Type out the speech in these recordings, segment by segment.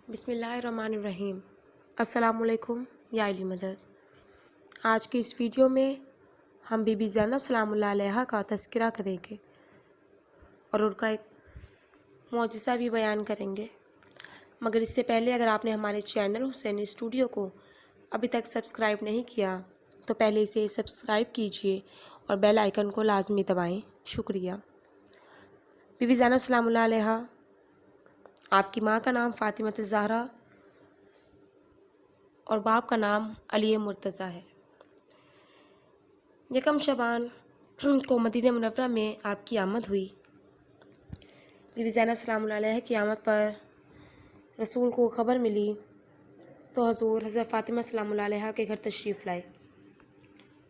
بسم اللہ الرحمن الرحیم۔ السلام علیکم یا علی مدد۔ آج کی اس ویڈیو میں ہم بی بی زینب سلام اللہ علیہا کا تذکرہ کریں گے اور ان کا ایک معجزہ بھی بیان کریں گے، مگر اس سے پہلے اگر آپ نے ہمارے چینل حسین اسٹوڈیو کو ابھی تک سبسکرائب نہیں کیا تو پہلے اسے سبسکرائب کیجئے اور بیل آئیکن کو لازمی دبائیں۔ شکریہ۔ بی بی زینب سلام اللہ علیہا، آپ کی ماں کا نام فاطمہ الزہرا اور باپ کا نام علی مرتضیٰ ہے۔ یکم شعبان کو مدینہ منورہ میں آپ کی آمد ہوئی۔ بی بی زینب سلام اللہ علیہ کی آمد پر رسول کو خبر ملی تو حضرت فاطمہ سلام اللہ علیہ کے گھر تشریف لائے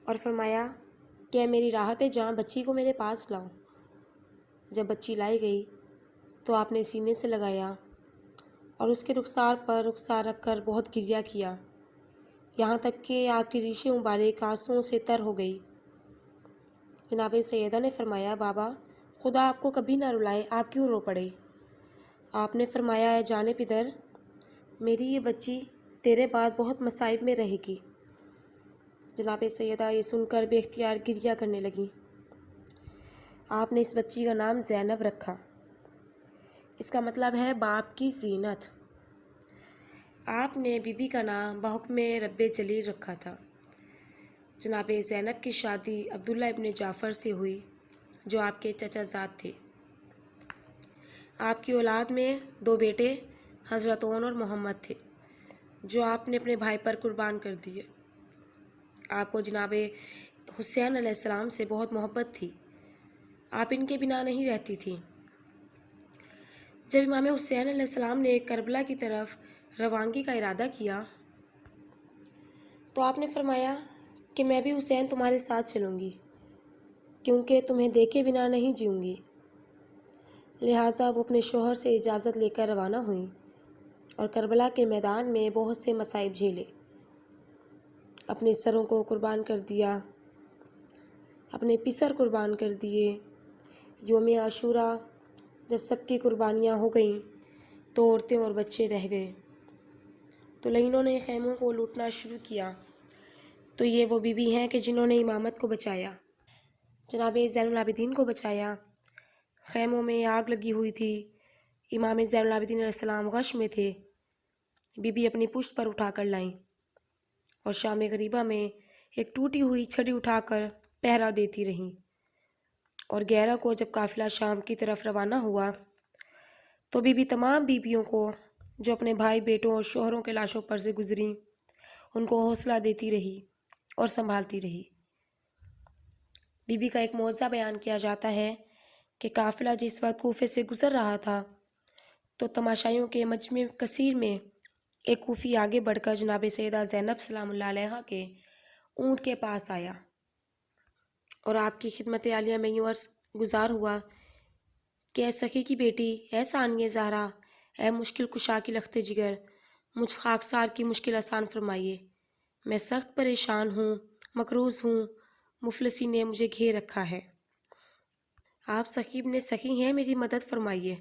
اور فرمایا کہ میری راحت جاں بچی کو میرے پاس لاؤ۔ جب بچی لائی گئی تو آپ نے سینے سے لگایا اور اس کے رخسار پر رخسار رکھ کر بہت گریہ کیا، یہاں تک کہ آپ کی ریشیں مبارک آنسوؤں سے تر ہو گئی۔ جناب سیدہ نے فرمایا، بابا خدا آپ کو کبھی نہ رلائے، آپ کیوں رو پڑے؟ آپ نے فرمایا، اے جان پدر، میری یہ بچی تیرے بعد بہت مصائب میں رہے گی۔ جناب سیدہ یہ سن کر بے اختیار گریہ کرنے لگیں۔ آپ نے اس بچی کا نام زینب رکھا، اس کا مطلب ہے باپ کی زینت۔ آپ نے بی بی کا نام بحکم رب جلیل رکھا تھا۔ جناب زینب کی شادی عبداللہ ابن جعفر سے ہوئی جو آپ کے چچا زاد تھے۔ آپ کی اولاد میں 2 بیٹے حضرت عون اور محمد تھے جو آپ نے اپنے بھائی پر قربان کر دیے۔ آپ کو جناب حسین علیہ السلام سے بہت محبت تھی، آپ ان کے بنا نہیں رہتی تھیں۔ جب امام حسین علیہ السلام نے کربلا کی طرف روانگی کا ارادہ کیا تو آپ نے فرمایا کہ میں بھی حسین تمہارے ساتھ چلوں گی، کیونکہ تمہیں دیکھے بنا نہیں جیوں گی۔ لہٰذا وہ اپنے شوہر سے اجازت لے کر روانہ ہوئیں اور کربلا کے میدان میں بہت سے مصائب جھیلے، اپنے سروں کو قربان کر دیا، اپنے پسر قربان کر دیے۔ یوم عاشوراء جب سب کی قربانیاں ہو گئیں تو عورتیں اور بچے رہ گئے، تو لعینوں نے خیموں کو لوٹنا شروع کیا۔ تو یہ وہ بی بی ہیں کہ جنہوں نے امامت کو بچایا، جناب زین العابدین کو بچایا۔ خیموں میں آگ لگی ہوئی تھی، امام زین العابدین علیہ السلام غش میں تھے، بی بی اپنی پشت پر اٹھا کر لائیں اور شام غریبہ میں ایک ٹوٹی ہوئی چھڑی اٹھا کر پہرا دیتی رہیں۔ اور 11 کو جب قافلہ شام کی طرف روانہ ہوا تو بی بی تمام بیویوں کو جو اپنے بھائی بیٹوں اور شوہروں کے لاشوں پر سے گزریں ان کو حوصلہ دیتی رہی اور سنبھالتی رہی۔ بی بی کا ایک معجزہ بیان کیا جاتا ہے کہ قافلہ جس وقت کوفے سے گزر رہا تھا تو تماشائیوں کے مجمع کثیر میں ایک کوفی آگے بڑھ کر جناب سیدہ زینب سلام اللہ علیہا کے اونٹ کے پاس آیا اور آپ کی خدمت عالیہ میں یوں عرض گزار ہوا کہ اے سخی کی بیٹی، اے ثانیہ زہرا، اے مشکل کشا کی لخت جگر، مجھ خاکسار کی مشکل آسان فرمائیے، میں سخت پریشان ہوں، مقروض ہوں، مفلسی نے مجھے گھیر رکھا ہے، آپ سخی ابن سخی ہیں، میری مدد فرمائیے۔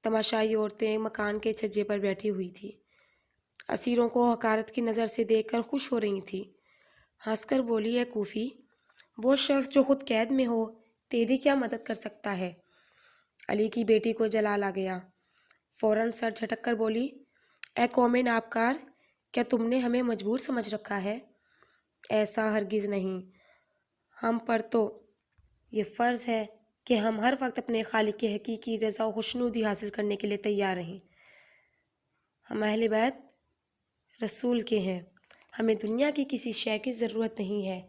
تماشائی عورتیں مکان کے چھجے پر بیٹھی ہوئی تھیں، اسیروں کو حقارت کی نظر سے دیکھ کر خوش ہو رہی تھیں۔ ہنس کر بولی، اے کوفی، وہ شخص جو خود قید میں ہو تیری کیا مدد کر سکتا ہے؟ علی کی بیٹی کو جلال آ گیا، فوراً سر جھٹک کر بولی، اے قوم نابکار، کیا تم نے ہمیں مجبور سمجھ رکھا ہے؟ ایسا ہرگز نہیں، ہم پر تو یہ فرض ہے کہ ہم ہر وقت اپنے خالق کی حقیقی رضا و خوشنودی حاصل کرنے کے لیے تیار رہیں۔ ہم اہل بیت رسول کے ہیں، ہمیں دنیا کی کسی شے کی ضرورت نہیں ہے۔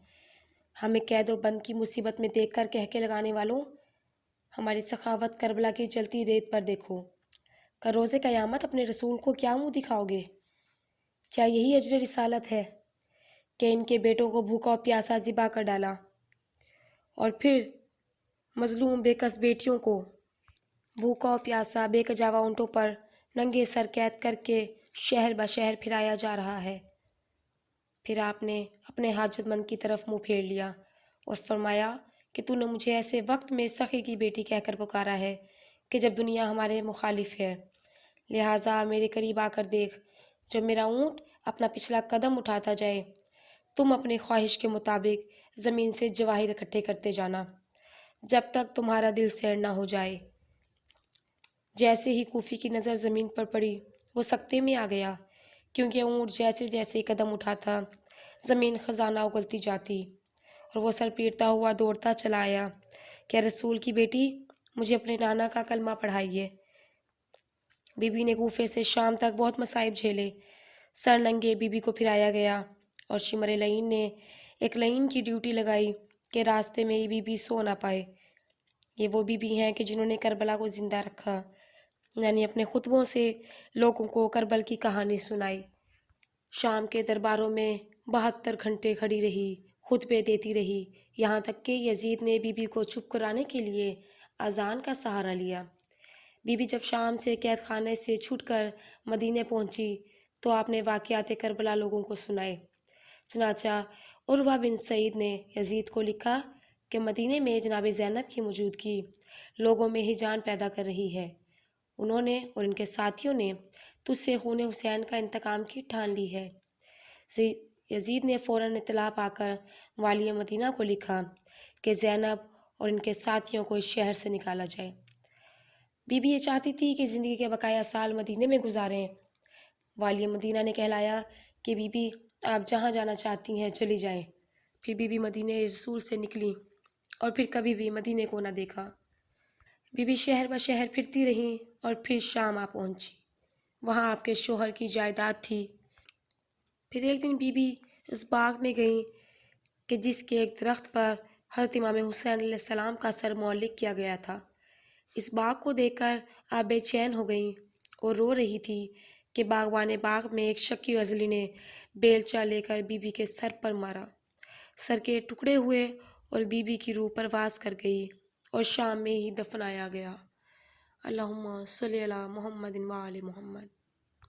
ہمیں قید و بند کی مصیبت میں دیکھ کر کہکے لگانے والوں، ہماری سخاوت کربلا کی جلتی ریت پر دیکھو۔ کل روز قیامت اپنے رسول کو کیا منہ دکھاؤ گے؟ کیا یہی اجر رسالت ہے کہ ان کے بیٹوں کو بھوکا و پیاسا ذبح کر ڈالا اور پھر مظلوم بے کس بیٹیوں کو بھوکا و پیاسا بے کجاوا اونٹوں پر ننگے سر قید کر کے شہر بشہر پھرایا جا رہا ہے؟ پھر آپ نے اپنے حاجت مند کی طرف منہ پھیر لیا اور فرمایا کہ تو نے مجھے ایسے وقت میں سخی کی بیٹی کہہ کر پکارا ہے کہ جب دنیا ہمارے مخالف ہے، لہٰذا میرے قریب آ کر دیکھ، جب میرا اونٹ اپنا پچھلا قدم اٹھاتا جائے، تم اپنی خواہش کے مطابق زمین سے جواہر اکٹھے کرتے جانا جب تک تمہارا دل سیر نہ ہو جائے۔ جیسے ہی کوفی کی نظر زمین پر پڑی، وہ سکتے میں آ گیا، کیونکہ اونٹ جیسے جیسے قدم اٹھاتا زمین خزانہ اگلتی جاتی، اور وہ سر پیٹتا ہوا دوڑتا چلا آیا کہ رسول کی بیٹی، مجھے اپنے نانا کا کلمہ پڑھائیے۔ بی بی نے کوفے سے شام تک بہت مصائب جھیلے۔ سر ننگے بی بی کو پھرایا گیا، اور شمر لعین نے ایک لعین کی ڈیوٹی لگائی کہ راستے میں بی بی سو نہ پائے۔ یہ وہ بی بی ہیں کہ جنہوں نے کربلا کو زندہ رکھا، یعنی اپنے خطبوں سے لوگوں کو کربل کی کہانی سنائی۔ شام کے درباروں میں 72 گھنٹے کھڑی رہی، خطبے دیتی رہی، یہاں تک کہ یزید نے بی بی کو چپ کرانے کے لیے اذان کا سہارا لیا۔ بی بی جب شام سے قید خانے سے چھوٹ کر مدینے پہنچی تو آپ نے واقعات کربلا لوگوں کو سنائے۔ چنانچہ عروہ بن سعید نے یزید کو لکھا کہ مدینے میں جناب زینب کی موجودگی لوگوں میں ہیجان پیدا کر رہی ہے۔ انہوں نے اور ان کے ساتھیوں نے تجھ سے خون حسین کا انتقام کی ٹھان لی ہے۔ یزید نے فوراً اطلاع پا کر والی مدینہ کو لکھا کہ زینب اور ان کے ساتھیوں کو اس شہر سے نکالا جائے۔ بی بی یہ چاہتی تھی کہ زندگی کے بقایا سال مدینے میں گزاریں۔ والی مدینہ نے کہلایا کہ بی بی آپ جہاں جانا چاہتی ہیں چلی جائیں۔ پھر بی بی مدینہ رسول سے نکلی اور پھر کبھی بھی مدینے کو نہ دیکھا۔ بی بی شہر بشہر پھرتی رہیں اور پھر شام آ پہنچی۔ وہاں آپ کے شوہر کی جائیداد تھی۔ پھر ایک دن بی بی اس باغ میں گئیں کہ جس کے ایک درخت پر حضرت امام حسین علیہ السلام کا سر معلق کیا گیا تھا۔ اس باغ کو دیکھ کر آپ بے چین ہو گئیں اور رو رہی تھی کہ باغبان باغ میں ایک شکی عزلی نے بیلچہ لے کر بی بی کے سر پر مارا۔ سر کے ٹکڑے ہوئے اور بی بی کی روح پرواز کر گئی اور شام میں ہی دفنایا گیا۔ اللہم صلی علی محمد و آل محمد۔